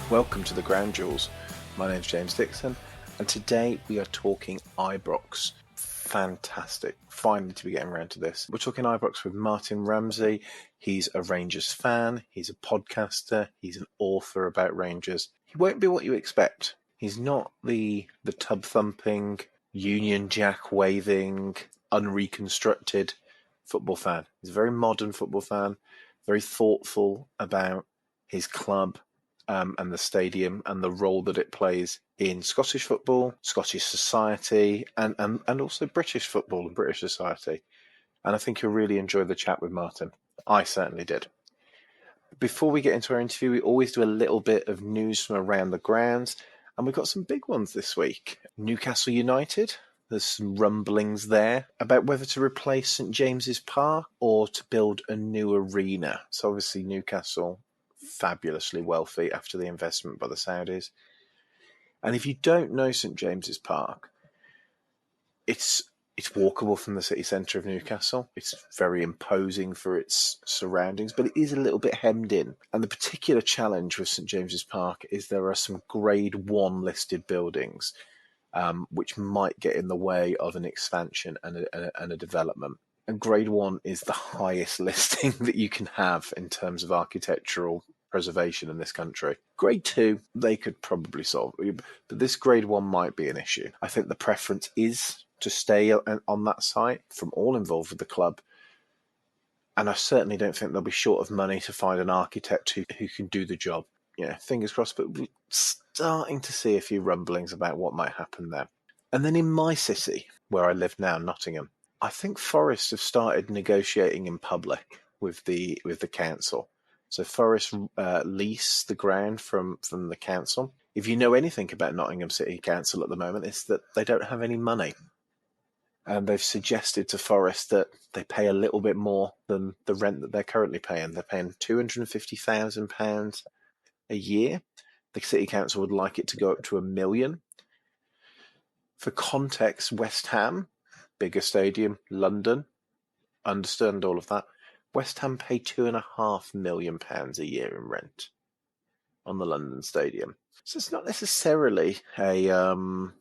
Welcome to the Ground Jewels. My name's James Dixon, and today we are talking Ibrox. Fantastic. Finally to be getting around to this. We're talking Ibrox with Martyn Ramsay. He's a Rangers fan, he's a podcaster, he's an author about Rangers. He won't be what you expect. He's not the tub-thumping, Union Jack waving, unreconstructed football fan. He's a very modern football fan, very thoughtful about his club, and the stadium and the role that it plays in Scottish football, Scottish society, and also British football and British society. And I think you'll really enjoy the chat with Martyn. I certainly did. Before we get into our interview, we always do a little bit of news from around the grounds, and we've got some big ones this week. Newcastle United. There's some rumblings there about whether to replace St James's Park or to build a new arena. So obviously Newcastle, fabulously wealthy after the investment by the Saudis. And if you don't know St James's Park, it's walkable from the city centre of Newcastle. It's very imposing for its surroundings, but it is a little bit hemmed in. And the particular challenge with St James's Park is there are some Grade 1 listed buildings which might get in the way of an expansion and a development. And Grade 1 is the highest listing that you can have in terms of architectural preservation in this country. Grade 2, they could probably solve, but this Grade 1 might be an issue. I think the preference is to stay on that site from all involved with the club, and I certainly don't think they'll be short of money to find an architect who can do the job. Yeah, fingers crossed, but we're starting to see a few rumblings about what might happen there. And then in my city, where I live now, Nottingham, I think Forest have started negotiating in public with the council. So Forest lease the ground from the council. If you know anything about Nottingham City Council at the moment, it's that they don't have any money. And they've suggested to Forest that they pay a little bit more than the rent that they're currently paying. They're paying £250,000 a year. The City Council would like it to go up to £1 million. For context, West Ham, bigger stadium, London, understand all of that. West Ham pay £2.5 million a year in rent on the London Stadium. So it's not necessarily an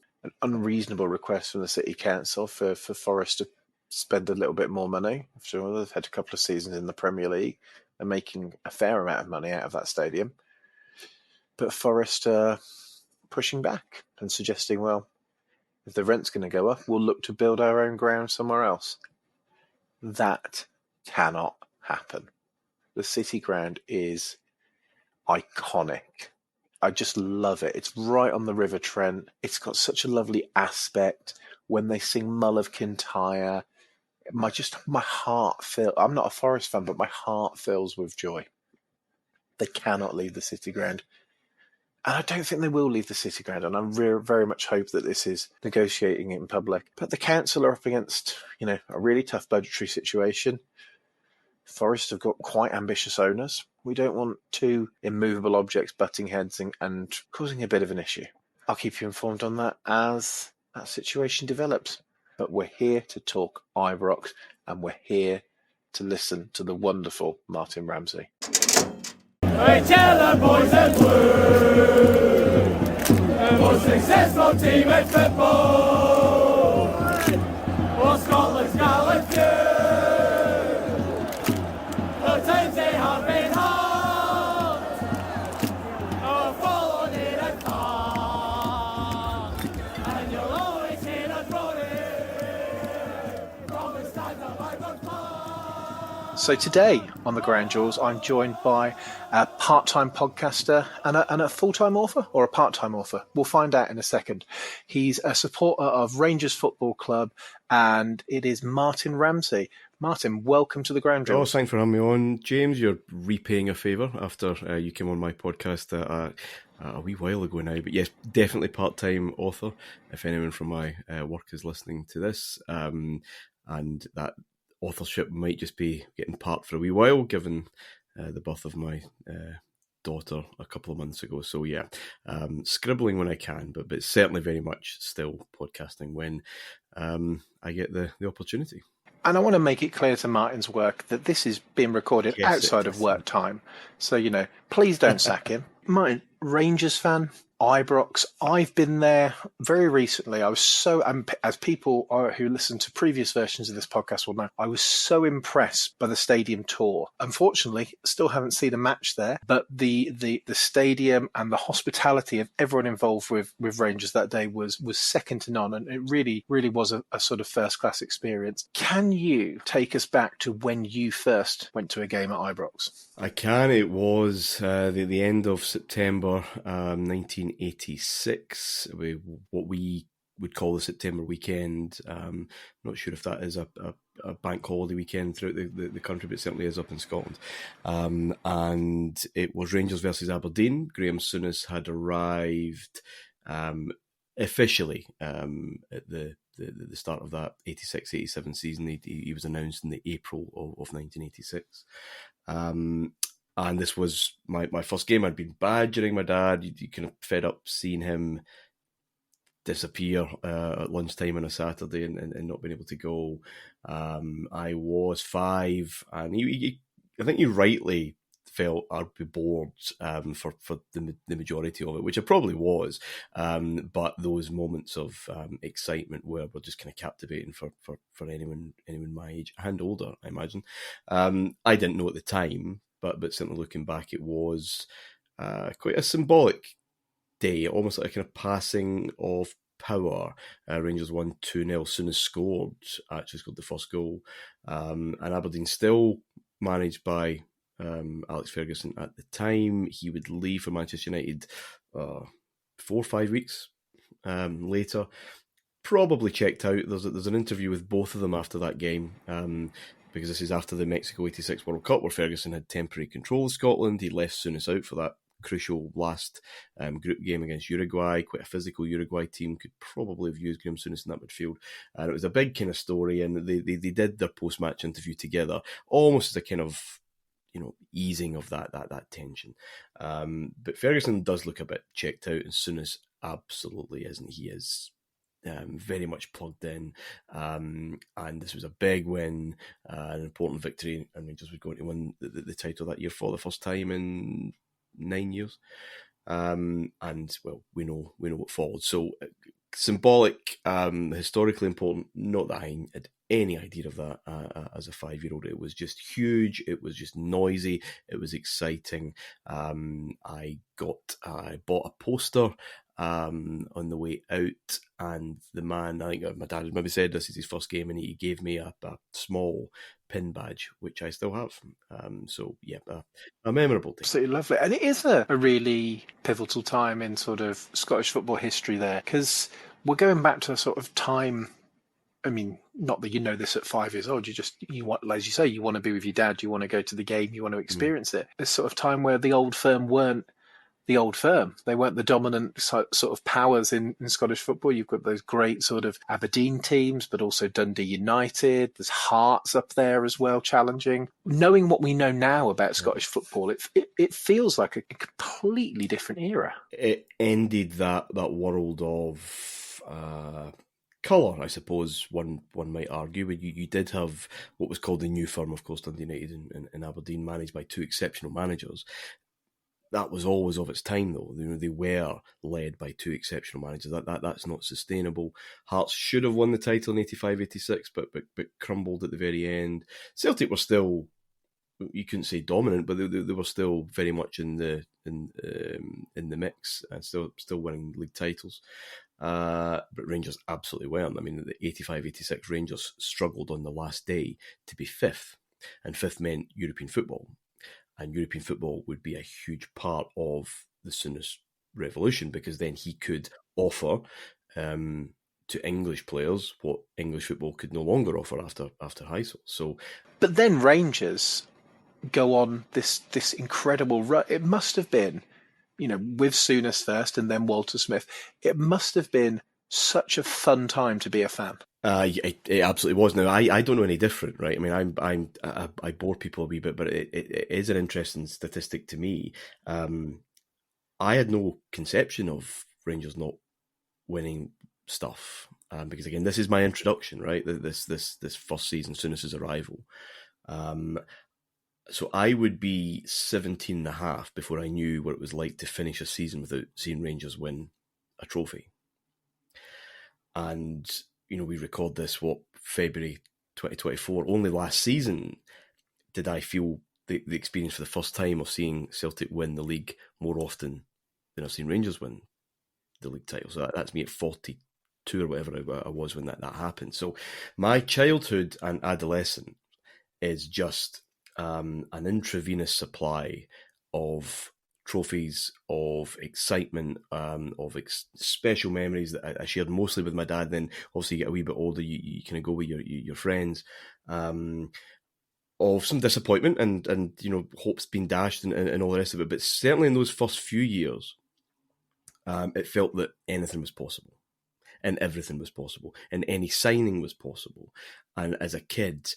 unreasonable request from the City Council for Forest to spend a little bit more money. After all, they've had a couple of seasons in the Premier League and making a fair amount of money out of that stadium. But Forest are pushing back and suggesting, well, if the rent's going to go up, we'll look to build our own ground somewhere else. That cannot happen. The City Ground is iconic. I just love it. It's right on the River Trent. It's got such a lovely aspect. When they sing Mull of Kintyre, my heart fills. I'm not a Forest fan, but my heart fills with joy. They cannot leave the City Ground. And I don't think they will leave the City Ground, and I very much hope that this is negotiating in public. But the council are up against, a really tough budgetary situation. Forest have got quite ambitious owners. We don't want two immovable objects butting heads and causing a bit of an issue. I'll keep you informed on that as that situation develops. But we're here to talk Ibrox, and we're here to listen to the wonderful Martyn Ramsay. I tell the boys in blue, the most successful team in football, oh, Scotland's gallant few. The times they have been hard, oh, followed in a car, and you'll always hear us roaring from the stands of Ibrox Park. So today on the Ground Jewels, I'm joined by a part-time podcaster and a full-time author, or a part-time author. We'll find out in a second. He's a supporter of Rangers Football Club, and it is Martyn Ramsay. Martyn, welcome to the Ground Jewels. Oh, thanks for having me on, James. You're repaying a favour after you came on my podcast a wee while ago now. But yes, definitely part-time author, if anyone from my work is listening to this. And that authorship might just be getting parked for a wee while, given the birth of my daughter a couple of months ago. So yeah, scribbling when I can, but certainly very much still podcasting when I get the opportunity. And I want to make it clear to Martyn's work that this is being recorded outside of work time. So, please don't sack him. Martyn, Rangers fan, Ibrox. I've been there very recently. I was so, as people who listen to previous versions of this podcast will know, I was so impressed by the stadium tour. Unfortunately, still haven't seen a match there, but the stadium and the hospitality of everyone involved with Rangers that day was second to none, and it really was a sort of first class experience. Can you take us back to when you first went to a game at Ibrox? I can. It was the end of September 1986, what we would call the September weekend. Not sure if that is a bank holiday weekend throughout the country, but it certainly is up in Scotland. And it was Rangers versus Aberdeen. Graham Souness had arrived officially at the start of that 86-87 season. He was announced in the April of 1986. And this was my first game. I'd been badgering my dad. You kind of fed up seeing him disappear at lunchtime on a Saturday and not being able to go. I was 5, and I think he rightly felt I'd be bored for the majority of it, which I probably was. But those moments of excitement were just kind of captivating for anyone my age and older, I imagine. I didn't know at the time, but certainly looking back, it was quite a symbolic day, almost like a kind of passing of power. Rangers won 2-0. Souness scored the first goal. And Aberdeen, still managed by Alex Ferguson at the time. He would leave for Manchester United 4 or 5 weeks later. Probably checked out. There's an interview with both of them after that game, because this is after the Mexico 86 World Cup, where Ferguson had temporary control of Scotland. He left Souness out for that crucial last group game against Uruguay. Quite a physical Uruguay team. Could probably have used Graham Souness in that midfield. And it was a big kind of story, and they did their post-match interview together, almost as a kind of easing of that tension. But Ferguson does look a bit checked out, and Souness absolutely isn't. He is very much plugged in, and this was a big win, an important victory, and Rangers were going to win the title that year for the first time in 9 years. And well, we know what followed. So symbolic, historically important. Not that I had any idea of that as a 5-year-old. It was just huge. It was just noisy. It was exciting. I bought a poster on the way out, and the man, I think my dad had maybe said this is his first game, and he gave me a small pin badge, which I still have. So yeah, a memorable day. Absolutely lovely. And it is a really pivotal time in sort of Scottish football history there, because we're going back to a sort of time. I mean, not that you know this at 5 years old. You want, as you say, you want to be with your dad. You want to go to the game. You want to experience it. This sort of time where the old firm weren't the old firm. They weren't the dominant sort of powers in Scottish football. You've got those great sort of Aberdeen teams, but also Dundee United. There's Hearts up there as well, challenging. Knowing what we know now about Scottish football, it feels like a completely different era. It ended that world of colour, I suppose one might argue. You did have what was called the new firm, of course, Dundee United and Aberdeen, managed by 2 exceptional managers. That was always of its time, though. They were led by 2 exceptional managers. That's not sustainable. Hearts should have won the title in 85-86, but crumbled at the very end. Celtic were still, you couldn't say dominant, but they were still very much in the mix and still winning league titles. But Rangers absolutely weren't. I mean, the 85-86 Rangers struggled on the last day to be 5th, and 5th meant European football. And European football would be a huge part of the Souness revolution, because then he could offer to English players what English football could no longer offer after Heysel. So, but then Rangers go on this incredible run. It must have been, with Souness first and then Walter Smith. It must have been such a fun time to be a fan. It absolutely was. Now, I don't know any different, right? I mean, I bore people a wee bit, but it is an interesting statistic to me. I had no conception of Rangers not winning stuff, because again, this is my introduction, right? This first season, Souness's arrival. So I would be 17 and a half before I knew what it was like to finish a season without seeing Rangers win a trophy. And, we record this, February 2024. Only last season did I feel the experience for the first time of seeing Celtic win the league more often than I've seen Rangers win the league title. So that's me at 42 or whatever I was when that happened. So my childhood and adolescence is just an intravenous supply of trophies, of excitement, of special memories that I shared mostly with my dad. Then obviously you get a wee bit older, you kind of go with your friends. Of some disappointment and hopes being dashed and all the rest of it. But certainly in those first few years, it felt that anything was possible. And everything was possible. And any signing was possible. And as a kid,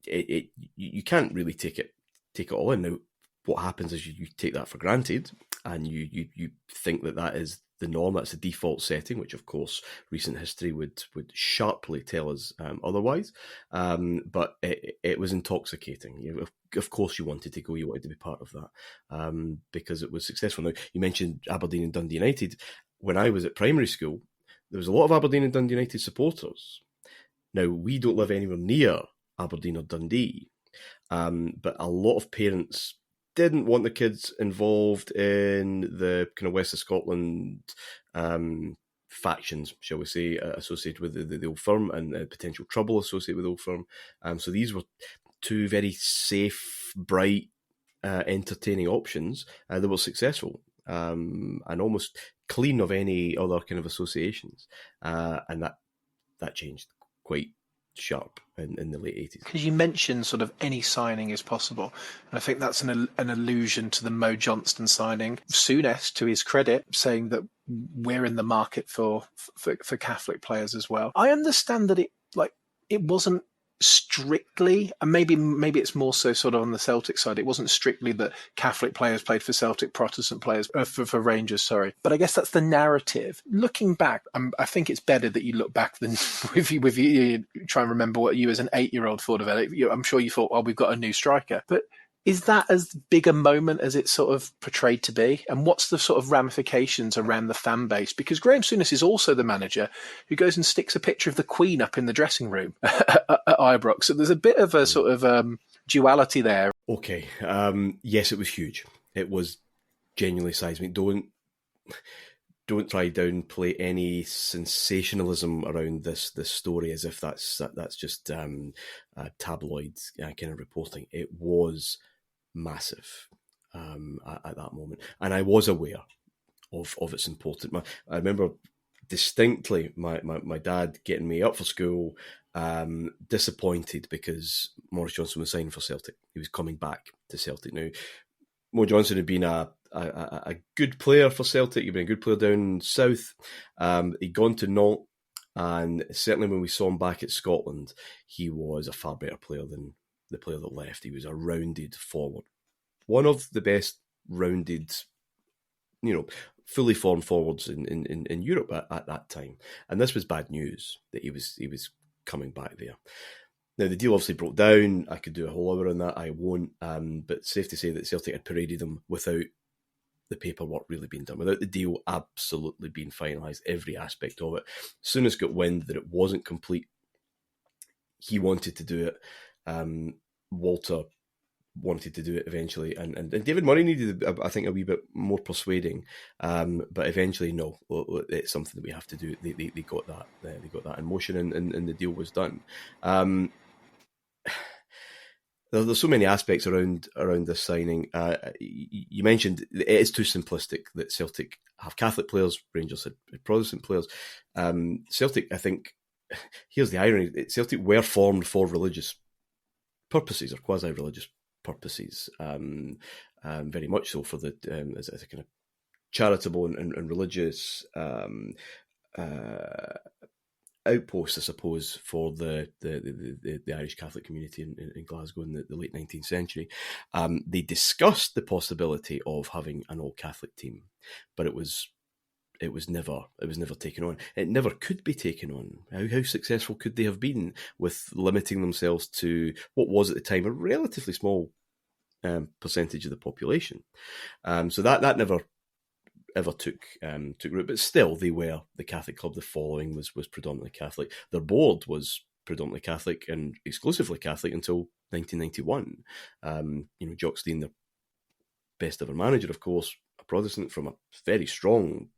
you can't really take it all in. Now, what happens is you take that for granted, and you think that is the norm. That's the default setting, which of course recent history would sharply tell us otherwise. But it was intoxicating. Of course, you wanted to go. You wanted to be part of that because it was successful. Now, you mentioned Aberdeen and Dundee United. When I was at primary school, there was a lot of Aberdeen and Dundee United supporters. Now, we don't live anywhere near Aberdeen or Dundee, but a lot of parents didn't want the kids involved in the kind of West of Scotland factions, shall we say, associated with the old firm and potential trouble associated with the old firm. So these were two very safe, bright, entertaining options that were successful and almost clean of any other kind of associations. And that changed quite sharp in the late 80s. Because you mentioned sort of any signing is possible, and I think that's an allusion to the Mo Johnston signing. Souness, to his credit, saying that we're in the market for Catholic players as well. I understand that it wasn't strictly, and maybe it's more so sort of on the Celtic side, it wasn't strictly that Catholic players played for Celtic, Protestant players for Rangers, sorry. But I guess that's the narrative. Looking back, I think it's better that you look back than with you try and remember what you as an 8-year-old thought of it. I'm sure you thought, we've got a new striker. But is that as big a moment as it's sort of portrayed to be? And what's the sort of ramifications around the fan base? Because Graham Souness is also the manager who goes and sticks a picture of the Queen up in the dressing room at Ibrox. So there's a bit of a sort of duality there. Okay. Yes, it was huge. It was genuinely seismic. Don't try downplay any sensationalism around this story as if that's just tabloid kind of reporting. It was massive at that moment, and I was aware of its importance. I remember distinctly my dad getting me up for school, disappointed because Maurice Johnson was signing for Celtic. He was coming back to Celtic. Now, Mo Johnson had been a good player for Celtic. He'd been a good player down south. He'd gone to Nantes, and certainly when we saw him back at Scotland, he was a far better player than the player that left. He was a rounded forward. One of the best rounded, fully formed forwards in Europe at that time. And this was bad news that he was coming back there. Now, the deal obviously broke down. I could do a whole hour on that. I won't. But safe to say that Celtic had paraded him without the paperwork really being done, without the deal absolutely being finalised, every aspect of it. As soon as got wind that it wasn't complete, he wanted to do it. Walter wanted to do it eventually, and David Murray needed, I think, a wee bit more persuading. But eventually, no, it's something that we have to do. They got that. They got that in motion, and the deal was done. There's so many aspects around this signing. You mentioned it is too simplistic that Celtic have Catholic players, Rangers had Protestant players. Celtic, I think, here's the irony: Celtic were formed for religious purposes or quasi-religious purposes, very much so for the as a kind of charitable and religious outpost, I suppose, for the Irish Catholic community in Glasgow in the late 19th century. They discussed the possibility of having an all-Catholic team, but it was it was never taken on. It never could be taken on. How successful could they have been with limiting themselves to what was at the time a relatively small percentage of the population? So that never ever took root. But still, they were the Catholic club. The following was predominantly Catholic. Their board was predominantly Catholic and exclusively Catholic until 1991. Jock Stein, the best ever manager, of course, a Protestant from a very strong,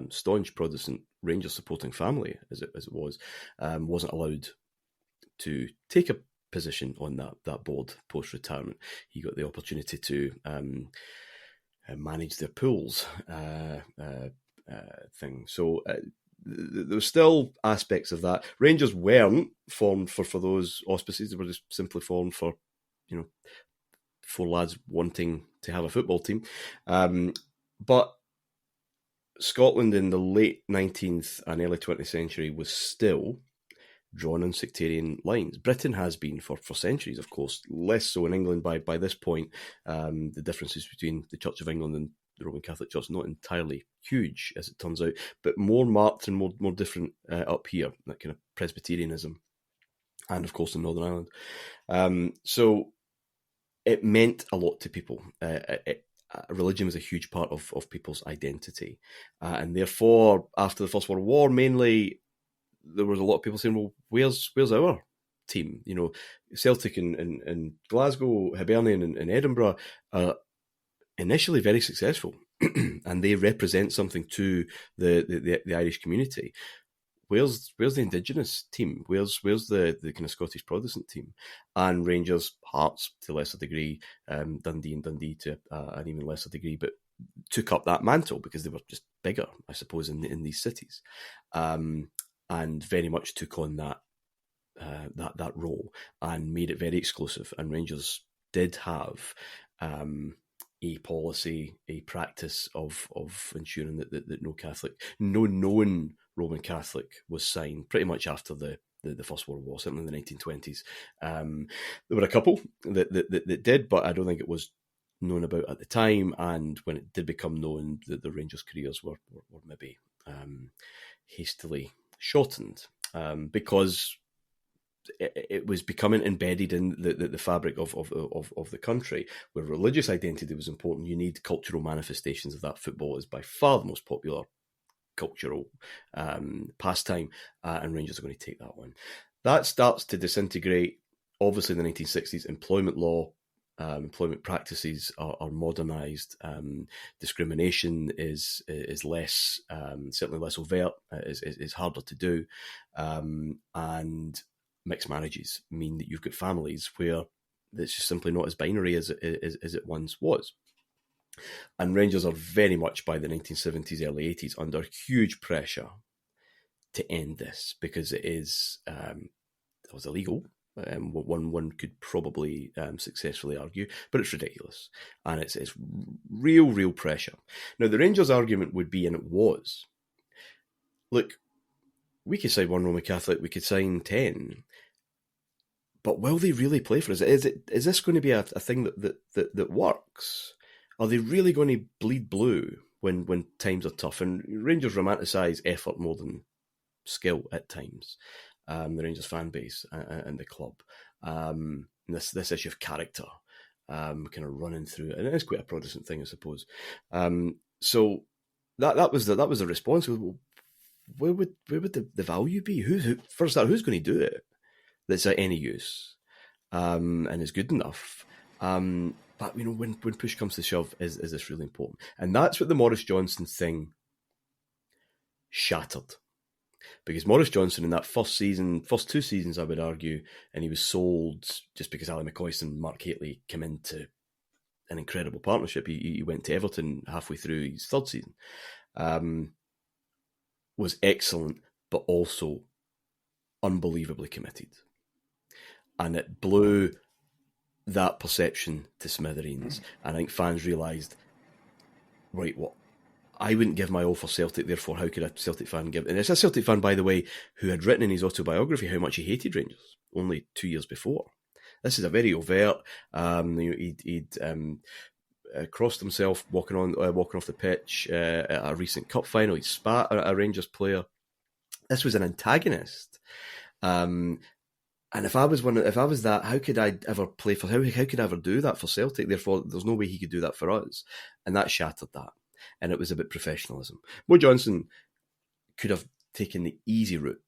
staunch Protestant Rangers supporting family, as it was, wasn't allowed to take a position on that board post retirement. He got the opportunity to manage their pools thing. So there were still aspects of that. Rangers weren't formed for those auspices. They were just simply formed for, four lads wanting to have a football team. But Scotland in the late 19th and early 20th century was still drawn on sectarian lines. Britain has been for centuries, of course, less so in England by this point. The differences between the Church of England and the Roman Catholic Church not entirely huge, as it turns out, but more marked and more different up here, that kind of Presbyterianism, and of course in Northern Ireland. So it meant a lot to people. Religion was a huge part of people's identity. And therefore, after the First World War, mainly, there was a lot of people saying, well, where's our team? Celtic in Glasgow, Hibernian in Edinburgh are initially very successful and they represent something to the Irish community. Where's the Indigenous team? Where's the kind of Scottish Protestant team? And Rangers, Hearts to a lesser degree, Dundee and Dundee to an even lesser degree, but took up that mantle because they were just bigger, I suppose, in these cities, and very much took on that role and made it very exclusive. And Rangers did have a policy, a practice of ensuring that no known Roman Catholic was signed pretty much after the First World War, certainly in the 1920s. There were a couple that did, but I don't think it was known about at the time. And when it did become known, the Rangers' careers were maybe hastily shortened because it was becoming embedded in the fabric of the country, where religious identity was important. You need cultural manifestations of that. Football is by far the most popular cultural pastime, and Rangers are going to take that one. That starts to disintegrate. Obviously, in the 1960s, employment law, employment practices are modernised. Discrimination is less, certainly less overt. Is harder to do, and mixed marriages mean that you've got families where it's just simply not as binary as it once was. And Rangers are very much, by the 1970s, early 80s, under huge pressure to end this because it was illegal. One could probably successfully argue, but it's ridiculous. And it's real pressure. Now, the Rangers' argument would be, and it was, look, we could sign one Roman Catholic, we could sign 10, but will they really play for us? Is this going to be a thing that works? Are they really going to bleed blue when times are tough? And Rangers romanticise effort more than skill at times. The Rangers fan base and the club. This issue of character kind of running through it. And it is quite a Protestant thing, I suppose. So that was the response. Well, where would the value be? First start, who's going to do it that's at any use and is good enough? But when push comes to shove, is this really important? And that's what the Maurice Johnson thing shattered. Because Maurice Johnson in that first two seasons, I would argue, and he was sold just because Ali McCoist and Mark Hateley came into an incredible partnership. He went to Everton halfway through his third season. Was excellent, but also unbelievably committed. And it blew that perception to smithereens. And I think fans realised, right, what? I wouldn't give my all for Celtic, therefore how could a Celtic fan give? And it's a Celtic fan, by the way, who had written in his autobiography how much he hated Rangers only 2 years before. This is a very overt, he'd crossed himself walking off the pitch at a recent cup final. He spat at a Rangers player. This was an antagonist. And if I was that, how could I ever play for? How could I ever do that for Celtic? Therefore, there's no way he could do that for us, and that shattered that. And it was about professionalism. Mo Johnston could have taken the easy route,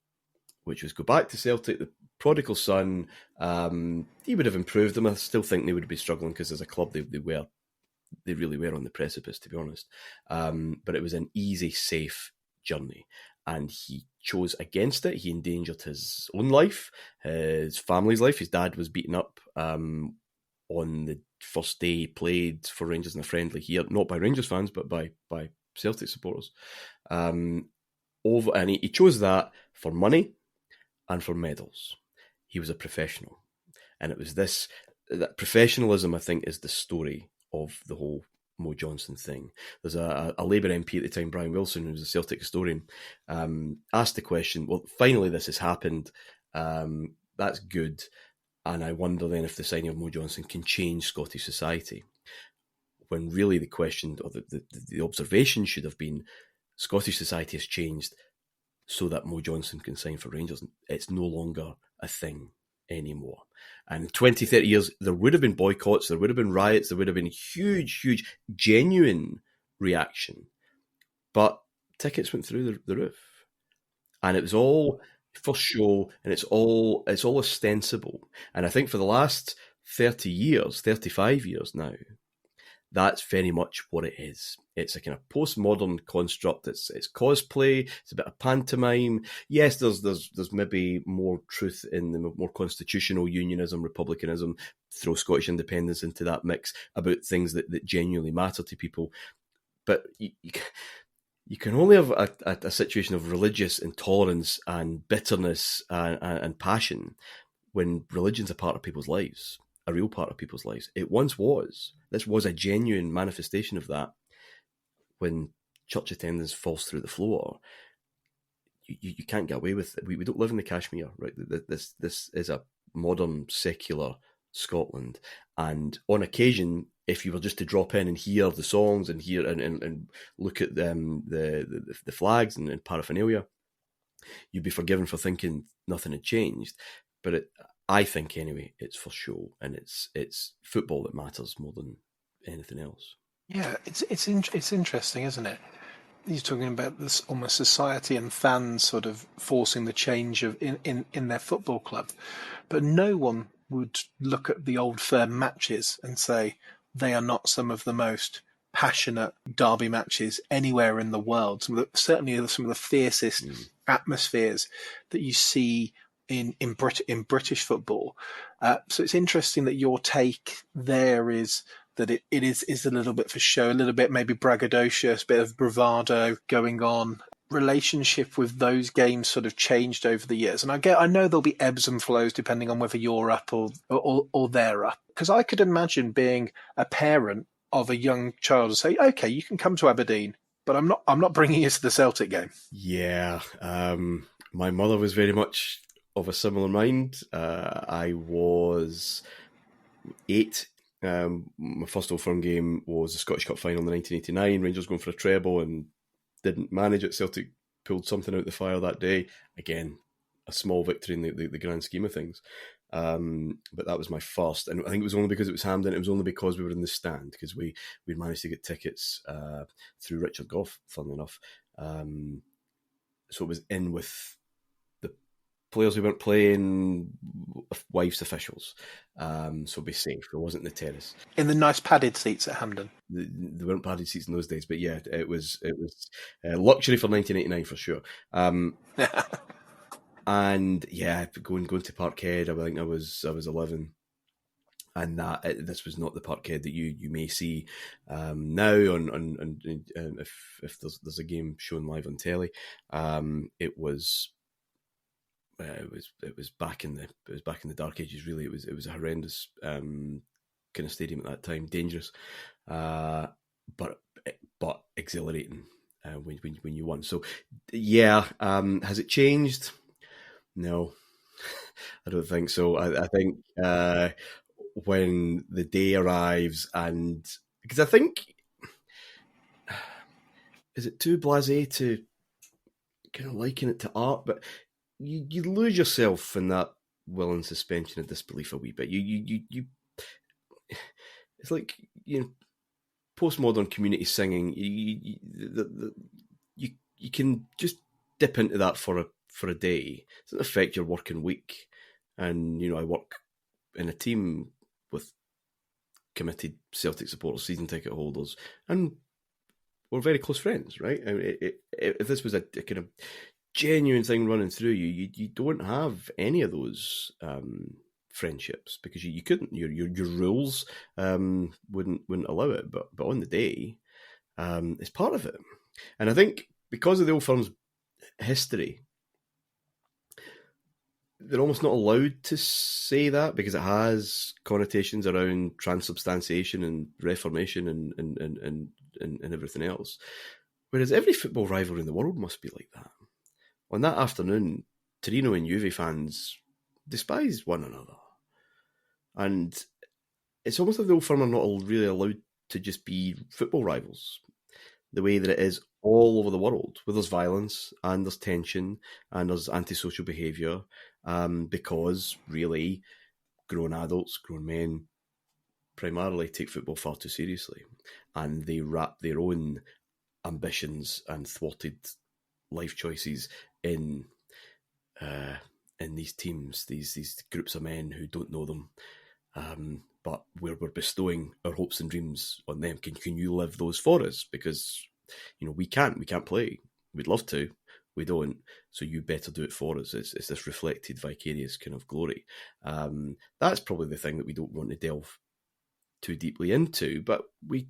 which was go back to Celtic, the prodigal son. He would have improved them. I still think they would be struggling because as a club they really were on the precipice, to be honest. But it was an easy, safe journey. And he chose against it. He endangered his own life, his family's life. His dad was beaten up on the first day he played for Rangers in a friendly here, not by Rangers fans, but by Celtic supporters. And he chose that for money and for medals. He was a professional. And it was that professionalism, I think, is the story of the whole Mo Johnston thing. There's a Labour MP at the time, Brian Wilson, who was a Celtic historian, asked the question, well, finally this has happened, that's good, and I wonder then if the signing of Mo Johnston can change Scottish society, when really the question, or the observation should have been, Scottish society has changed so that Mo Johnston can sign for Rangers. It's no longer a thing anymore. And in 20, 30 years, there would have been boycotts, there would have been riots, there would have been huge, genuine reaction. But tickets went through the roof. And it was all for show, and it's all ostensible. And I think for the last 30 years, 35 years now, that's very much what it is. It's a kind of postmodern construct. It's cosplay. It's a bit of pantomime. Yes, there's maybe more truth in the more constitutional unionism, republicanism. Throw Scottish independence into that mix about things that genuinely matter to people. But you can only have a situation of religious intolerance and bitterness and passion when religion's a part of people's lives. A real part of people's lives. It once was. This was a genuine manifestation of that. When church attendance falls through the floor, you can't get away with it. We don't live in the Kashmir, right? This is a modern secular Scotland, and on occasion, if you were just to drop in and hear the songs and hear and look at the flags and paraphernalia, you'd be forgiven for thinking nothing had changed. But I think anyway, it's for show, and it's football that matters more than anything else. Yeah, it's interesting, isn't it? He's talking about this almost society and fans sort of forcing the change of in their football club, but no one would look at the Old Firm matches and say they are not some of the most passionate derby matches anywhere in the world. Certainly some of the fiercest atmospheres that you see in British football. So it's interesting that your take there is that it is a little bit for show, a little bit maybe braggadocious, bit of bravado going on. Relationship with those games sort of changed over the years, and I know there'll be ebbs and flows depending on whether you're up or they're up. Because I could imagine being a parent of a young child and say, "Okay, you can come to Aberdeen, but I'm not bringing you to the Celtic game." Yeah, my mother was very much of a similar mind. I was 8. My first Old Firm game was the Scottish Cup final in 1989. Rangers going for a treble and didn't manage it. Celtic pulled something out the fire that day. Again, a small victory in the grand scheme of things. But that was my first. And I think it was only because it was Hampden. It was only because we were in the stand, because we managed to get tickets through Richard Gough, funnily enough. So it was in with players who weren't playing, wife's officials, so be safe. It wasn't the terrace. In the nice padded seats at Hampden. There weren't padded seats in those days, but yeah, it was luxury for 1989 for sure. And yeah, going to Parkhead, I think I was 11, and this was not the Parkhead that you may see now on if there's a game shown live on telly. It was back in the dark ages. Really, it was a horrendous kind of stadium at that time, dangerous, but exhilarating when you won. So yeah, has it changed? No, I don't think so. I think when the day arrives and because I think, is it too blasé to kind of liken it to art? But you lose yourself in that willing suspension of disbelief a wee bit. You it's like, postmodern community singing. You can just dip into that for a day. It doesn't affect your working week. And I work in a team with committed Celtic supporters, season ticket holders, and we're very close friends, right? I mean, if this was a kind of genuine thing running through you, you don't have any of those friendships because you couldn't. Your rules wouldn't allow it. But on the day, it's part of it. And I think because of the Old Firm's history, they're almost not allowed to say that because it has connotations around transubstantiation and reformation and everything else. Whereas every football rivalry in the world must be like that. On that afternoon, Torino and Juve fans despised one another. And it's almost like the Old Firm are not really allowed to just be football rivals, the way that it is all over the world, where there's violence and there's tension and there's antisocial behaviour, because really grown adults, grown men, primarily take football far too seriously, and they wrap their own ambitions and thwarted life choices in these teams, these groups of men who don't know them, but we're bestowing our hopes and dreams on them. Can you live those for us? Because we can't play. We'd love to, we don't. So you better do it for us. It's this reflected vicarious kind of glory. That's probably the thing that we don't want to delve too deeply into, but we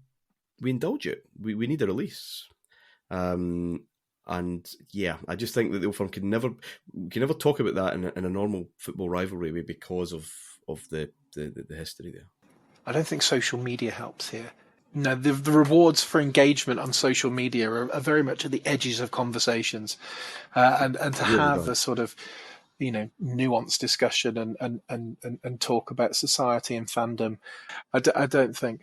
indulge it. We need a release. And yeah, I just think that the Old Firm can never talk about that in a normal football rivalry way because of the history there. I don't think social media helps here. No, the rewards for engagement on social media are very much at the edges of conversations, and to really have a sort of nuanced discussion and talk about society and fandom. I don't think.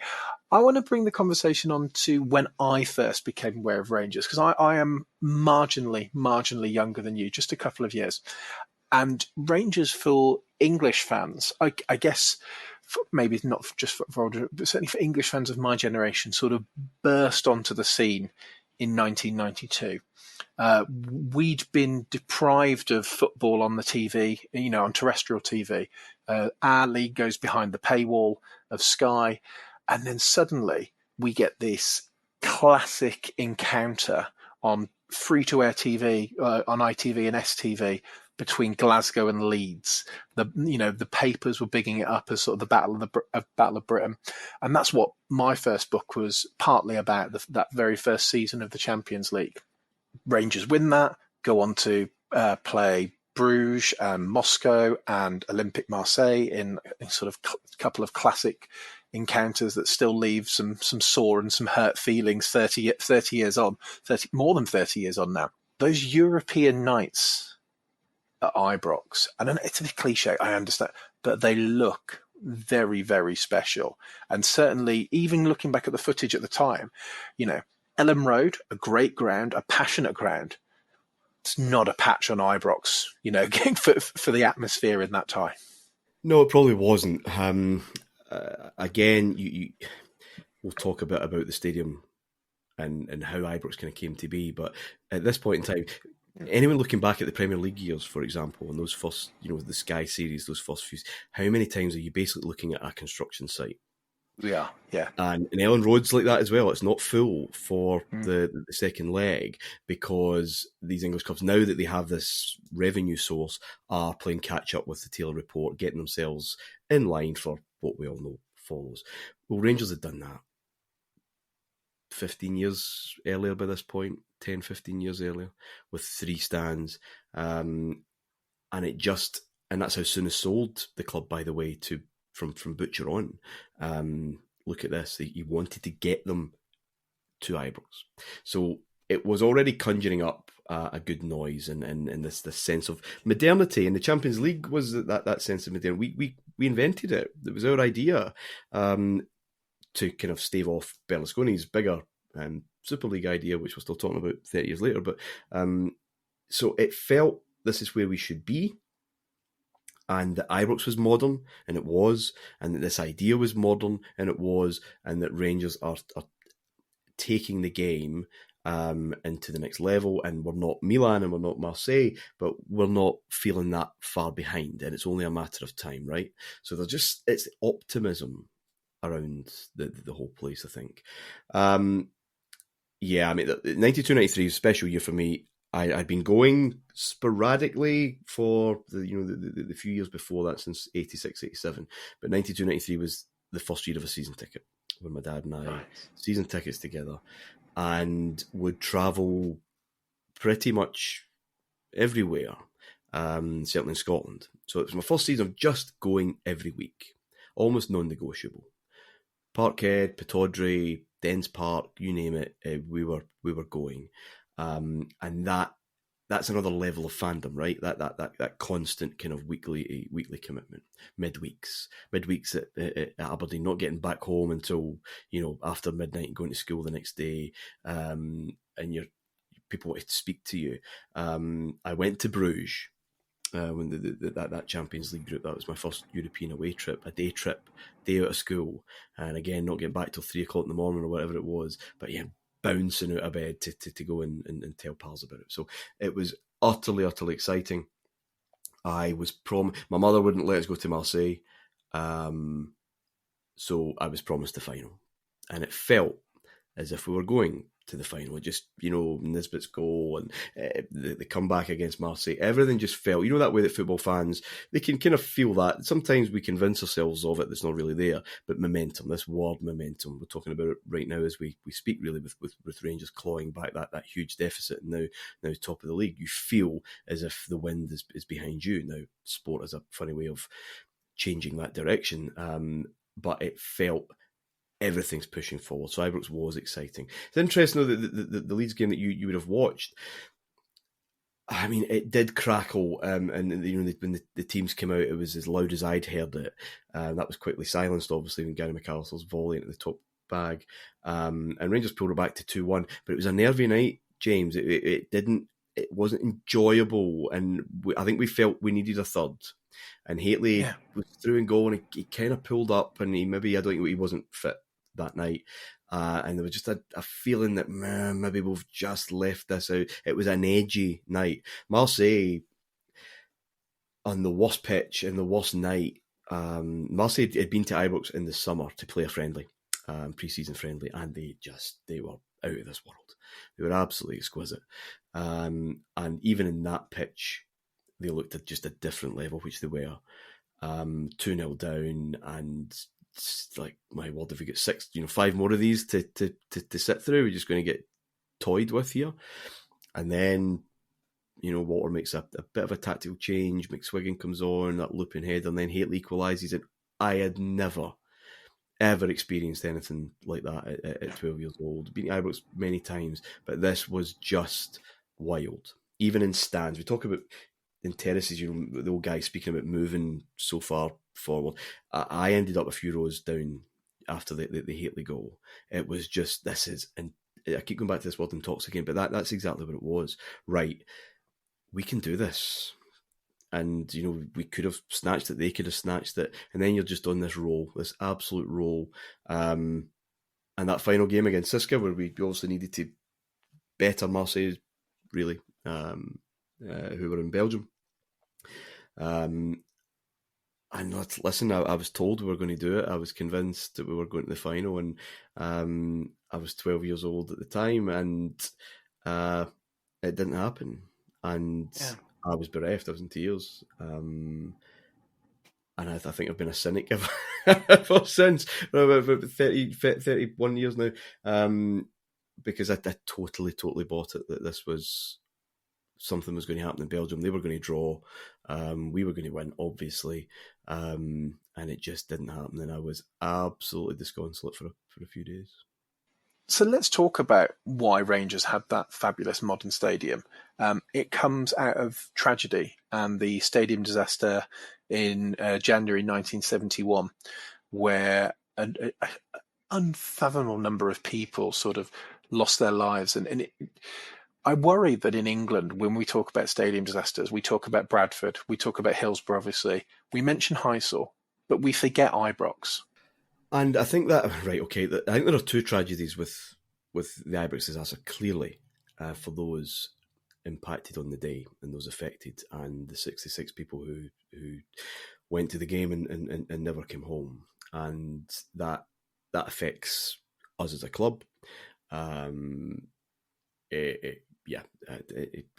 I want to bring the conversation on to when I first became aware of Rangers, because I am marginally younger than you, just a couple of years. And Rangers for English fans, I guess, maybe not just for older, but certainly for English fans of my generation, sort of burst onto the scene in 1992. We'd been deprived of football on the TV, on terrestrial TV. Our league goes behind the paywall of Sky. And then suddenly we get this classic encounter on free-to-air TV, on ITV and STV, between Glasgow and Leeds. The papers were bigging it up as sort of the Battle of Britain, and that's what my first book was partly about. That very first season of the Champions League. Rangers win that, go on to play Bruges and Moscow and Olympique Marseille in sort of couple of classic encounters that still leave some sore and some hurt feelings 30 years on, more than 30 years on now. Those European nights at Ibrox, and it's a cliche, I understand, but they look very, very special. And certainly, even looking back at the footage at the time, Elm Road, a great ground, a passionate ground. It's not a patch on Ibrox, for the atmosphere in that time. No, it probably wasn't. Again, we'll talk a bit about the stadium and how Ibrox kind of came to be, but at this point in time, anyone looking back at the Premier League years, for example, and those first, the Sky series, those first few, how many times are you basically looking at a construction site? Yeah. And Ellen Road's like that as well. It's not full for the second leg because these English clubs, now that they have this revenue source, are playing catch up with the Taylor Report, getting themselves in line for what we all know follows. Well, Rangers had done that 15 years earlier by this point, 10, 15 years earlier, with 3 stands. And that's how Souness sold the club, by the way, to from Butcher on. Look at this. He wanted to get them to Ibrox. So it was already conjuring up a good noise and this sense of modernity. And the Champions League was that sense of modernity. We invented it. It was our idea to kind of stave off Berlusconi's bigger Super League idea, which we're still talking about 30 years later. But so it felt this is where we should be, and that Ibrox was modern, and it was, and that this idea was modern, and it was, and that Rangers are taking the game into the next level, and we're not Milan and we're not Marseille, but we're not feeling that far behind, and it's only a matter of time, right? So it's optimism around the whole place, I think. Yeah, I mean, 92-93 is a special year for me. I'd been going sporadically for the few years before that, since 86-87, but 92-93 was the first year of a season ticket, when my dad and I season tickets together, and would travel pretty much everywhere, certainly in Scotland. So it was my first season of just going every week, almost non-negotiable. Parkhead, Pittodrie, Dens Park, you name it, we were going, and that's another level of fandom, right? That constant kind of weekly commitment. Midweeks at Aberdeen, not getting back home until after midnight and going to school the next day, and people wanted to speak to you. I went to Bruges when that Champions League group. That was my first European away trip, a day out of school, and again not getting back till 3:00 in the morning or whatever it was. But yeah, bouncing out of bed to go and tell pals about it. So it was utterly exciting. I was my mother wouldn't let us go to Marseille, so I was promised the final, and it felt as if we were going to the final. Just Nisbet's goal and the comeback against Marseille, everything just felt that way that football fans, they can kind of feel that. Sometimes we convince ourselves of it that's not really there, but momentum, this word momentum, we're talking about it right now as we speak, really, with Rangers clawing back that huge deficit, and now top of the league. You feel as if the wind is behind you. Now sport is a funny way of changing that direction, but it felt everything's pushing forward. So Ibrox was exciting. It's interesting though that the Leeds game that you would have watched, I mean, it did crackle, and when the teams came out, it was as loud as I'd heard it. That was quickly silenced, obviously, when Gary McAllister's volley into the top bag, and Rangers pulled it back to 2-1. But it was a nervy night, James. It wasn't enjoyable, and I think we felt we needed a third. And Haitley was through and goal, and he kind of pulled up, and I don't think he wasn't fit that night, and there was just a feeling that maybe we've just left this out. It was an edgy night. Marseille on the worst pitch and the worst night. Marseille had been to Ibrox in the summer to play a friendly, pre-season friendly, and they were out of this world. They were absolutely exquisite, and even in that pitch, they looked at just a different level, which they were. 2-0 down, and like, my word, if we get 5 more of these to sit through, we're just going to get toyed with here. And then Walter makes a bit of a tactical change. McSwiggan comes on, that looping header, and then Haitley equalises it. I had never ever experienced anything like that at 12 years old. Been to Ibrox many times, but this was just wild. Even in stands, we talk about in terraces, the old guy speaking about moving so far forward. I ended up a few rows down after the Haitley goal. It was just, and I keep going back to this word intoxicating, but that's exactly what it was. Right, we can do this. And, we could have snatched it, they could have snatched it, and then you're just on this roll, this absolute roll. And that final game against Siska, where we obviously needed to better Marseille, really, who were in Belgium. And listen, I was told we were going to do it. I was convinced that we were going to the final, and I was 12 years old at the time, and it didn't happen. And I was bereft. I was in tears. And I think I've been a cynic ever since. About 31 years now, because I totally bought it that this was something was going to happen in Belgium. They were going to draw. We were going to win, obviously. And it just didn't happen. And I was absolutely disconsolate for a few days. So let's talk about why Rangers had that fabulous modern stadium. It comes out of tragedy and the stadium disaster in January 1971, where unfathomable number of people sort of lost their lives. I worry that in England, when we talk about stadium disasters, we talk about Bradford, we talk about Hillsborough, obviously, we mention Heysel, but we forget Ibrox. And I think that, right, okay, I think there are two tragedies with the Ibrox disaster, clearly, for those impacted on the day and those affected, and the 66 people who went to the game and never came home. And that affects us as a club.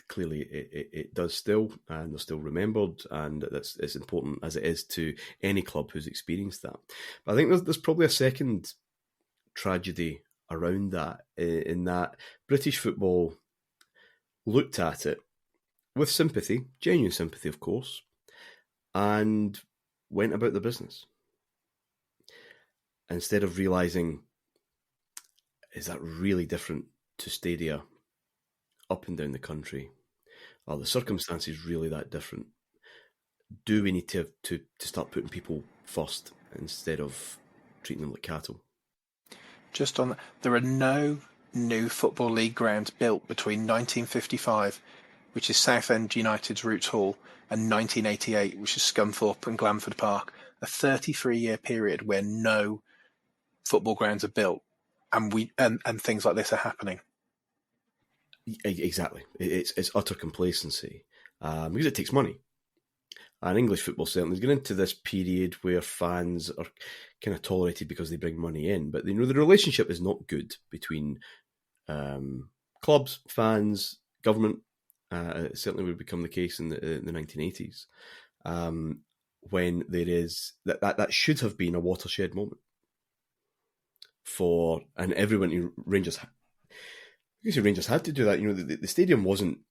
Clearly it does still, and they're still remembered, and that's as important as it is to any club who's experienced that. But I think there's probably a second tragedy around that, in that British football looked at it with sympathy, genuine sympathy, of course, and went about the business. Instead of realising, is that really different to stadia up and down the country? Are the circumstances really that different? Do we need to start putting people first instead of treating them like cattle? Just on that, there are no new Football League grounds built between 1955, which is Southend United's Roots Hall, and 1988, which is Scunthorpe and Glanford Park. A 33-year period where no football grounds are built, and things like this are happening. Exactly, it's utter complacency, because it takes money. And English football certainly is getting into this period where fans are kind of tolerated because they bring money in. But the relationship is not good between clubs, fans, government. It certainly would become the case in the 1980s, when there is that should have been a watershed moment and everyone. Rangers had to do that. The stadium wasn't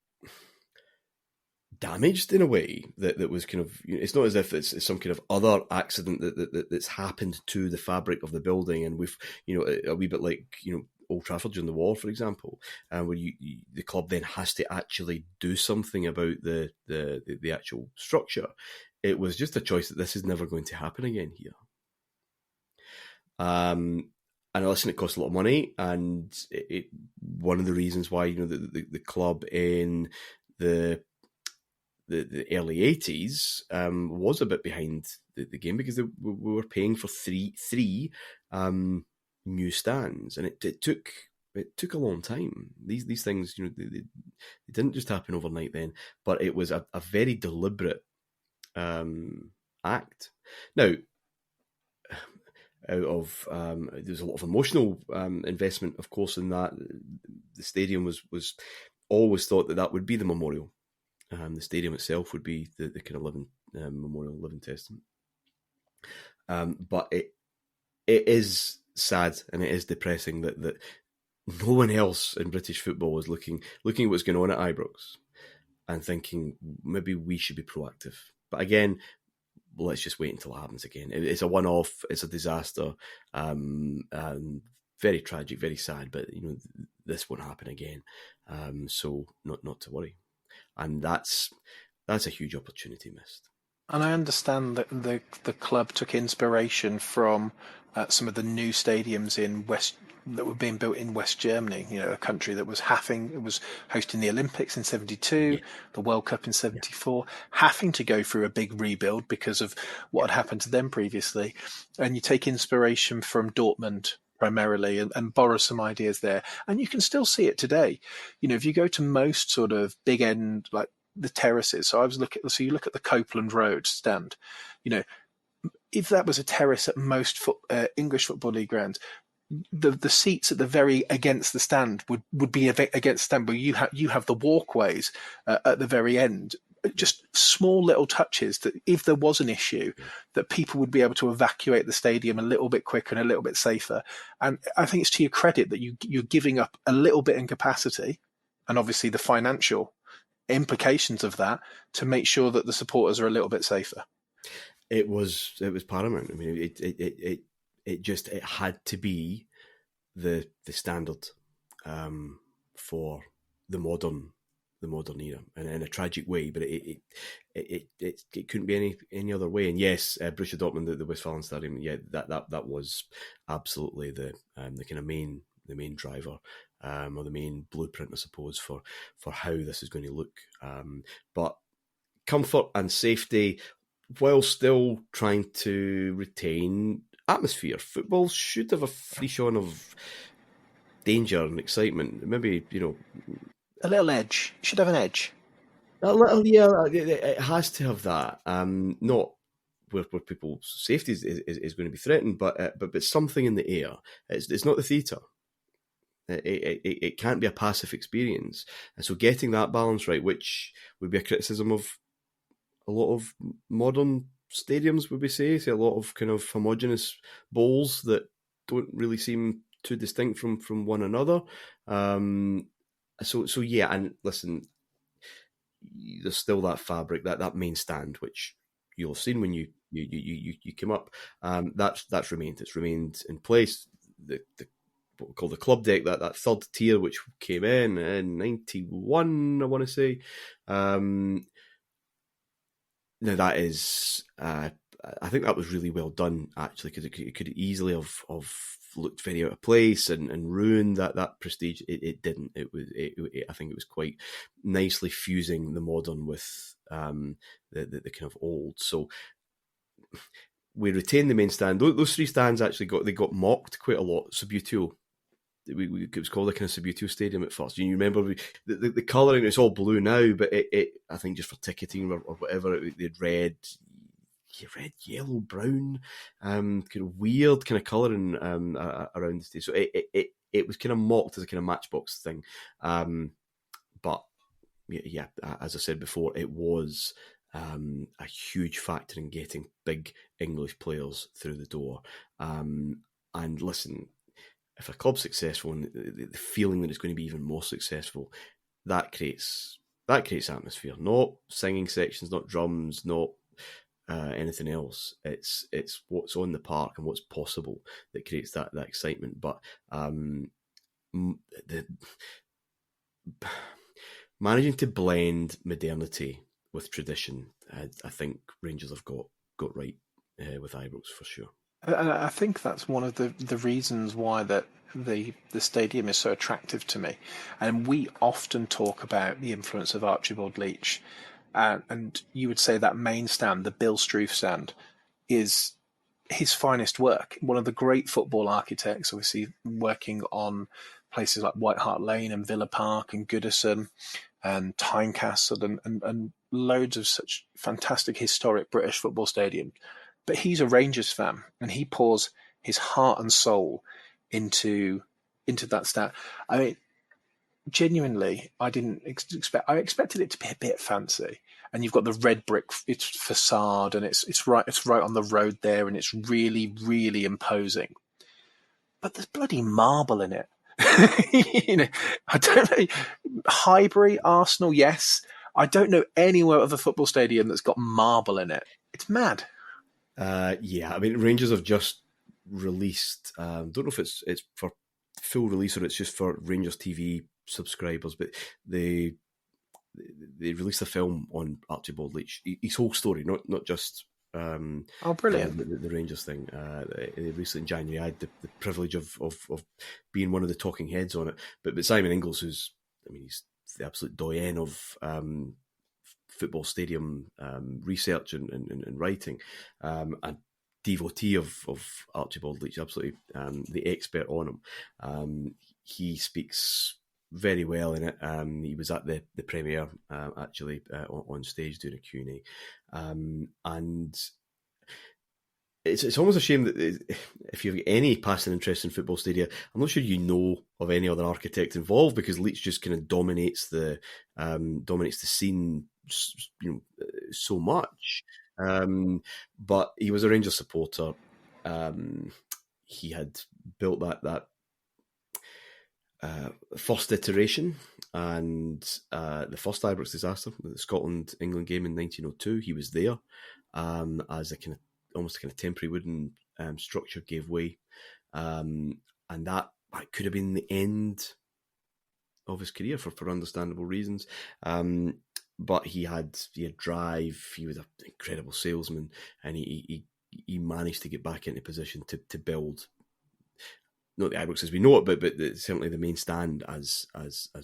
damaged in a way that was kind of, it's not as if it's some kind of other accident that's happened to the fabric of the building, and we've, a wee bit like, Old Trafford during the war, for example, where the club then has to actually do something about the actual structure. It was just a choice that this is never going to happen again here. And listen, it costs a lot of money, and one of the reasons why the club in the early 80s was a bit behind the game, because we were paying for three new stands, and it took a long time. These things, they didn't just happen overnight then, but it was a very deliberate act. Now, out of there's a lot of emotional investment, of course, in that. The stadium was always thought that would be the memorial. The stadium itself would be the kind of living memorial, living testament. But it is sad, and it is depressing that no one else in British football is looking at what's going on at Ibrox and thinking maybe we should be proactive. But again, let's just wait until it happens again. It's a one-off. It's a disaster. Very tragic, very sad. But this won't happen again. So not to worry. And that's a huge opportunity missed. And I understand that the club took inspiration from some of the new stadiums that were being built in West Germany. A country that was hosting the Olympics in '72, the World Cup in '74, having to go through a big rebuild because of what had happened to them previously. And you take inspiration from Dortmund primarily and borrow some ideas there, and you can still see it today. If you go to most sort of big end, like the terraces. So you look at the Copeland Road stand. If that was a terrace at most English Football League grounds, the seats at the very against the stand would be against the stand, but you have the walkways at the very end. Just small little touches that, if there was an issue, that people would be able to evacuate the stadium a little bit quicker and a little bit safer. And I think it's to your credit that you're giving up a little bit in capacity, and obviously the financial implications of that, to make sure that the supporters are a little bit safer. It was paramount. I mean, it had to be the standard for the modern the modern era, and in a tragic way. But it couldn't be any other way. And yes, Borussia Dortmund, the Westfalen Stadium, yeah, that was absolutely the kind of main driver, or the main blueprint, I suppose, for how this is going to look. But comfort and safety, while still trying to retain atmosphere. Football should have a frisson of danger and excitement. Maybe, A little edge. It should have an edge. a little, yeah, it has to have that. Not where people's safety is going to be threatened, but something in the air. It's not the theatre. It can't be a passive experience. And so getting that balance right, which would be a criticism of a lot of modern stadiums, would we say a lot of kind of homogenous bowls that don't really seem too distinct from one another. So yeah, and listen, there's still that fabric, that main stand, which you'll have seen when you came up. That's remained. It's remained in place. The what we call the club deck, that third tier, which came in 91, I want to say. Now that is, I think that was really well done, actually, because it could easily have looked very out of place and ruined that prestige. It didn't. I think it was quite nicely fusing the modern with the kind of old. So we retained the main stand. Those three stands actually got mocked quite a lot. Subbuteo. It was called the kind of Subbuteo Stadium at first. You remember the colouring, it's all blue now, but it I think just for ticketing or whatever, they had red, yellow, brown, kind of weird kind of colouring around the stage. So it was kind of mocked as a kind of Matchbox thing. But yeah, as I said before, it was a huge factor in getting big English players through the door. And listen, if a club's successful and the feeling that it's going to be even more successful, that creates atmosphere. Not singing sections, not drums, not anything else. It's what's on the park and what's possible that creates that excitement. But managing to blend modernity with tradition, I think Rangers have got right with Ibrox for sure. And I think that's one of the reasons why that the stadium is so attractive to me. And we often talk about the influence of Archibald Leitch, and you would say that main stand, the Bill Struve stand, is his finest work. One of the great football architects, obviously working on places like White Hart Lane and Villa Park and Goodison and Tynecastle and loads of such fantastic historic British football stadiums. But he's a Rangers fan, and he pours his heart and soul into that stat. I mean, genuinely, I didn't expect. I expected it to be a bit fancy, and you've got the red brick facade, and it's right on the road there, and it's really, really imposing. But there's bloody marble in it. I don't know. Highbury, Arsenal, yes. I don't know anywhere of a football stadium that's got marble in it. It's mad. Yeah, I mean, Rangers have just released. Don't know if it's for full release or it's just for Rangers TV subscribers, but they released a film on Archibald Leitch, his whole story, not just. Oh, brilliant! The Rangers thing. Recently in January, I had the privilege of being one of the talking heads on it. But Simon Inglis, he's the absolute doyen of football stadium research and writing, a devotee of Archibald Leitch, absolutely the expert on him. He speaks very well in it. He was at the premiere actually on stage doing a Q&A, and it's almost a shame that if you've got any passing interest in football stadia, I'm not sure you know of any other architect involved, because Leitch just kind of dominates the scene, so much. But he was a Rangers supporter. He had built that first iteration, and the first Ibrox disaster, the Scotland-England game in 1902. He was there as a kind of almost a kind of temporary wooden structure gave way, and that could have been the end of his career for understandable reasons. But he had drive. He was an incredible salesman, and he managed to get back into position to build not the Ibrox as we know it, but certainly the main stand as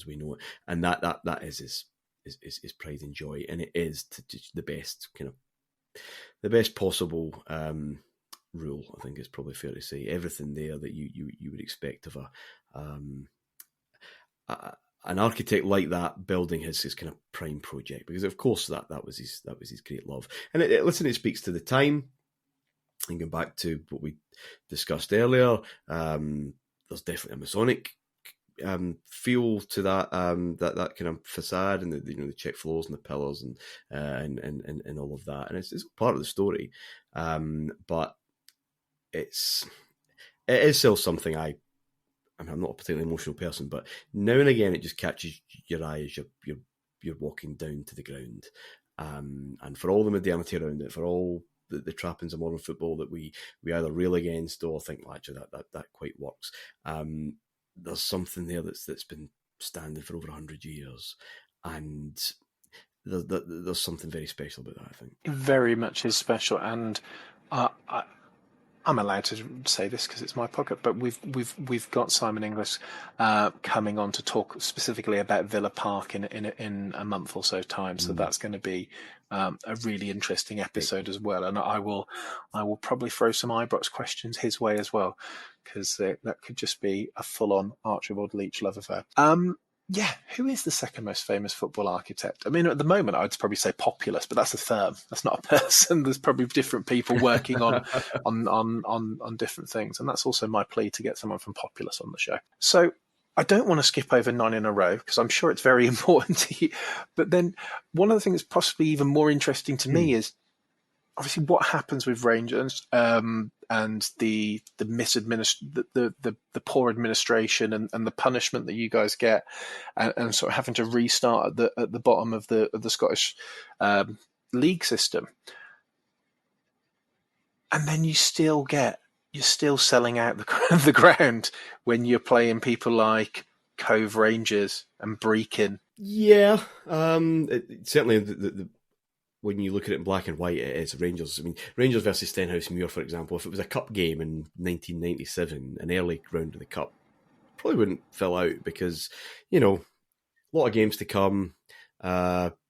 we know it, and that is his pride and joy, and it is the best possible rule. I think it's probably fair to say everything there that you would expect of an architect like that building his kind of prime project, because of course that was his great love, and it speaks to the time. And going back to what we discussed earlier, there's definitely a Masonic feel to that that kind of facade, and the check floors and the pillars and all of that, and it's part of the story, but it is still something I'm not a particularly emotional person, but now and again it just catches your eye as you're walking down to the ground, and for all the modernity around it, for all the trappings of modern football that we either rail against or think, well, actually that quite works. There's something there that's been standing for over 100 years, and there's something very special about that, I think. Very much is special, and I'm allowed to say this because it's my podcast, but we've got Simon Inglis coming on to talk specifically about Villa Park in a month or so time. So that's going to be a really interesting episode as well. And I will probably throw some Ibrox questions his way as well, because that could just be a full-on Archibald Leitch love affair. Yeah, who is the second most famous football architect? I mean, at the moment, I'd probably say Populous, but that's a firm. That's not a person. There's probably different people working on different things, and that's also my plea to get someone from Populous on the show. So I don't want to skip over 9 in a row because I'm sure it's very important to you. But then one of the things that's possibly even more interesting to me is obviously what happens with Rangers and the poor administration and the punishment that you guys get, and sort of having to restart at the bottom of the Scottish league system, and then you're still selling out the ground when you're playing people like Cove Rangers and Brechin. Yeah, certainly when you look at it in black and white, it is Rangers. I mean, Rangers versus Stenhousemuir, for example, if it was a cup game in 1997, an early round of the cup, probably wouldn't fill out because, a lot of games to come.